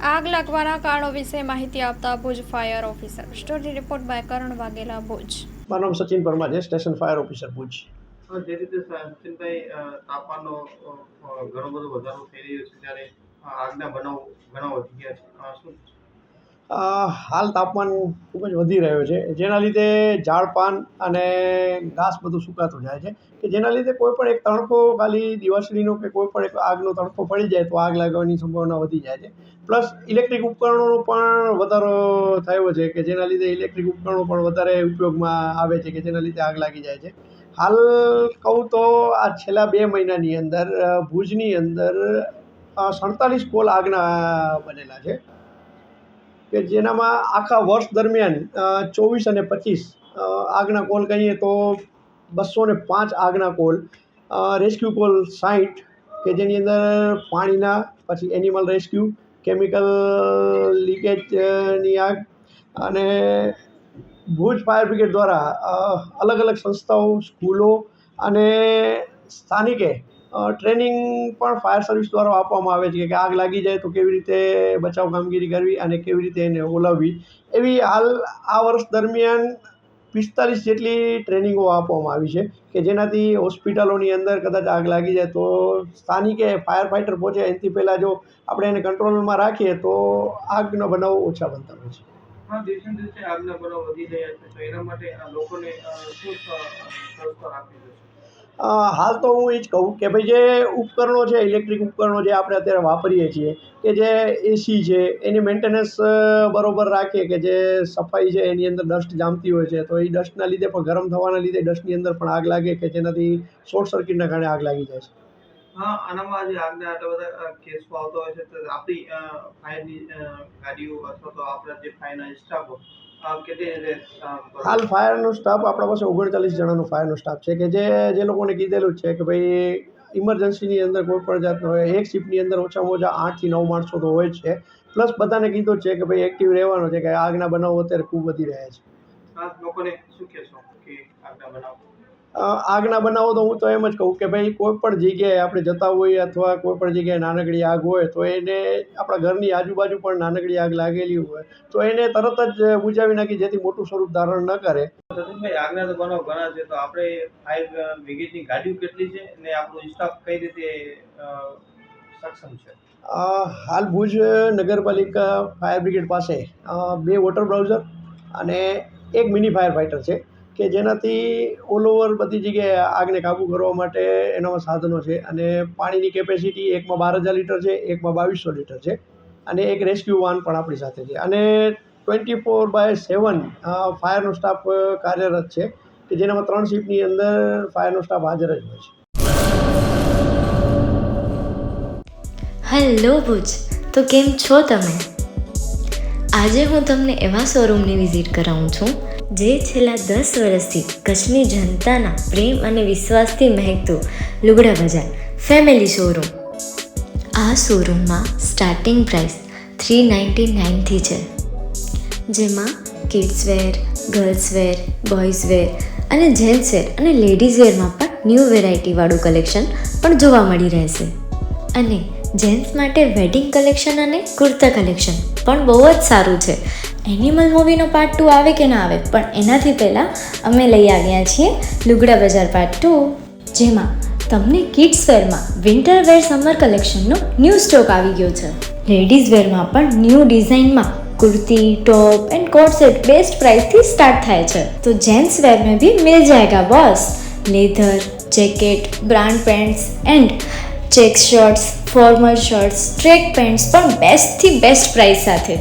આગ લાગવાના કારણો વિશે માહિતી આપતા Bhuj fire officer. Story report by Karan Vaghela, Bhuj. મારું નામ સચિન પરમાર છે, સ્ટેશન ફાયર ઓફિસર ભુજ. જે રીતે સચિનભાઈ તાપમાનનો ઘણો બધો વધારો થઈ રહ્યો છે ત્યારે આગના બનાવ ઘણા વધી ગયા છે, શું હાલ તાપમાન ખૂબ જ વધી રહ્યો છે, જેના લીધે ઝાડ પાન અને ઘાસ બધું સુકાતું જાય છે, કે જેના લીધે કોઈ પણ એક તણખો ખાલી દિવાસળીનો કે કોઈ પણ એક આગનો તણખો પડી જાય તો આગ લાગવાની સંભાવના વધી જાય છે. પ્લસ ઇલેક્ટ્રિક ઉપકરણોનો પણ વધારો થયો છે, કે જેના લીધે ઇલેક્ટ્રિક ઉપકરણો પણ વધારે ઉપયોગમાં આવે છે, કે જેના લીધે આગ લાગી જાય છે. હાલ કહું તો આ છેલ્લા 2 મહિનાની અંદર ભુજની અંદર 47 પોલ આગના બનેલા છે, કે જેનામાં આખા વર્ષ દરમિયાન 24 અને 25 આગના કોલ કહીએ તો 205 આગના કોલ, રેસ્ક્યુ કોલ 60, કે જેની અંદર પાણીના, પછી એનિમલ રેસ્ક્યુ, કેમિકલ લીકેજની આગ, અને ભુજ ફાયર બ્રિગેડ દ્વારા અલગ અલગ સંસ્થાઓ, સ્કૂલો અને સ્થાનિકે ટ્રેનિંગ પણ ફાયર સર્વિસ દ્વારા આપવામાં આવે છે, કે આગ લાગી જાય તો કેવી રીતે બચાવ કામગીરી કરવી અને કેવી રીતે એને ઓલવવી. એવી હાલ આ વર્ષ દરમિયાન 45 જેટલી ટ્રેનિંગો આપવામાં આવી છે, કે જેનાથી હોસ્પિટલોની અંદર કદાચ આગ લાગી જાય તો સ્થાનિકે ફાયર ફાઇટર પહોંચે એનાથી પહેલાં જો આપણે એને કંટ્રોલમાં રાખીએ તો આગનો બનાવ ઓછા બનતા હોય છે. દિવસે દિવસે આગના બનાવ વધી રહ્યા છે, તો એના માટે લોકોને શું સંસ્કાર આપવી જોઈએ? હાલ તો હું એ જ કહું કે ભાઈ જે ઉપકરણો છે, ઇલેક્ટ્રિક ઉપકરણો જે આપણે અત્યારે વાપરીએ છીએ, કે જે એસી છે એની મેન્ટેનન્સ બરોબર રાખીએ, કે જે સફાઈ છે એની અંદર ડસ્ટ જામતી હોય છે, તો એ ડસ્ટના લીધે પણ ગરમ થવાના લીધે ડસ્ટની અંદર પણ આગ લાગે, કે જેનાથી શોર્ટ સર્કિટના કારણે આગ લાગી જાય છે. હા, આનામાં જે આગના આટલા બધા કેસો આવતા હોય છે તો આપણી ફાયરની ગાડીઓ અથવા તો આપણા જે ફાયરના સ્ટાફો હાલ ફાયરનો સ્ટાફ આપણા પાસે 39 જણાનો ફાયરનો સ્ટાફ છે, કે જે લોકોને કીધેલું જ છે કે ભાઈ ઇમરજન્સીની અંદર કોઈ પણ જાતનો હોય, એક શિફ્ટની અંદર ઓછામાં ઓછા 8 થી 9 માણસો તો હોય જ છે. પ્લસ બધાને કીધું જ છે કે ભાઈ એક્ટિવ રહેવાનો છે, કે આગના બનાવો અત્યારે ખૂબ વધી રહ્યા છે. લોકોને શું કહેશો કે આગના બનાવો? આગના બનાવો તો હું તો એમ જ કહું કે ભાઈ કોઈ પણ જગ્યાએ આપણે જતા હોઈએ અથવા કોઈ પણ જગ્યાએ નાનકડી આગ હોય તો એને આપણા ઘરની આજુબાજુ પણ નાનકડી આગ લાગેલી હોય તો એને તરત જ બુઝાવી નાખી, જેથી મોટું સ્વરૂપ ધારણ ન કરે. સચિનભાઈ, આગના તો બનાવ ઘણા છે, તો આપણે ફાયર બ્રિગેડની ગાડીઓ કેટલી છે અને આપણો સ્ટાફ કઈ રીતે સક્ષમ છે? હાલ ભુજ નગરપાલિકા ફાયર બ્રિગેડ પાસે 2 વોટર બ્રાઉઝર અને 1 મિની ફાયર ફાઇટર છે, કે જેનાથી ઓલ ઓવર બધી જગ્યાએ આગને કાબૂ કરવા માટે એનામાં સાધનો છે. અને પાણીની કેપેસિટી એકમાં 12,000 લીટર છે, એકમાં 2200 લીટર છે, અને એક રેસ્ક્યુ વાન પણ આપણી સાથે છે. અને 24/7 ફાયરનો સ્ટાફ કાર્યરત છે, કે જેનામાં 3 શિફ્ટની અંદર ફાયરનો સ્ટાફ હાજર જ હોય છે. હેલો ભુજ, તો કેમ છો તમે? આજે હું તમને એવા શોરૂમની વિઝિટ કરાવું છું જે છેલ્લા 10 વર્ષથી કચ્છની જનતાના પ્રેમ અને વિશ્વાસથી મહેકતું લુગડા બજાર ફેમિલી શોરૂમ. આ શોરૂમમાં સ્ટાર્ટિંગ પ્રાઇસ 399થી છે, જેમાં kids wear, girls wear, boys wear અને જેન્ટ્સ વેર અને લેડીઝ વેરમાં પણ ન્યૂ વેરાયટીવાળું કલેક્શન પણ જોવા મળી રહેશે. અને જેન્ટ્સ માટે વેડિંગ કલેક્શન અને કુર્તા કલેક્શન પણ બહુ જ સારું છે. એનિમલ મૂવીનો પાર્ટ 2 આવે કે ના આવે, પણ એનાથી પહેલાં અમે લઈ આવ્યા છીએ લુગડા બજાર પાર્ટ 2, જેમાં તમને કિડ્સ વેરમાં વિન્ટર વેર સમર કલેક્શનનો ન્યૂ સ્ટોક આવી ગયો છે. લેડીઝ વેરમાં પણ ન્યૂ ડિઝાઇનમાં kurti, top and coat set best price थी स्टार्ट थाय छे. तो जेंट्स वेर में भी मिल जाएगा boss. Leather, jacket, brand pants and check shirts, formal shirts, track pants पण बेस्ट थी बेस्ट प्राइस साथे.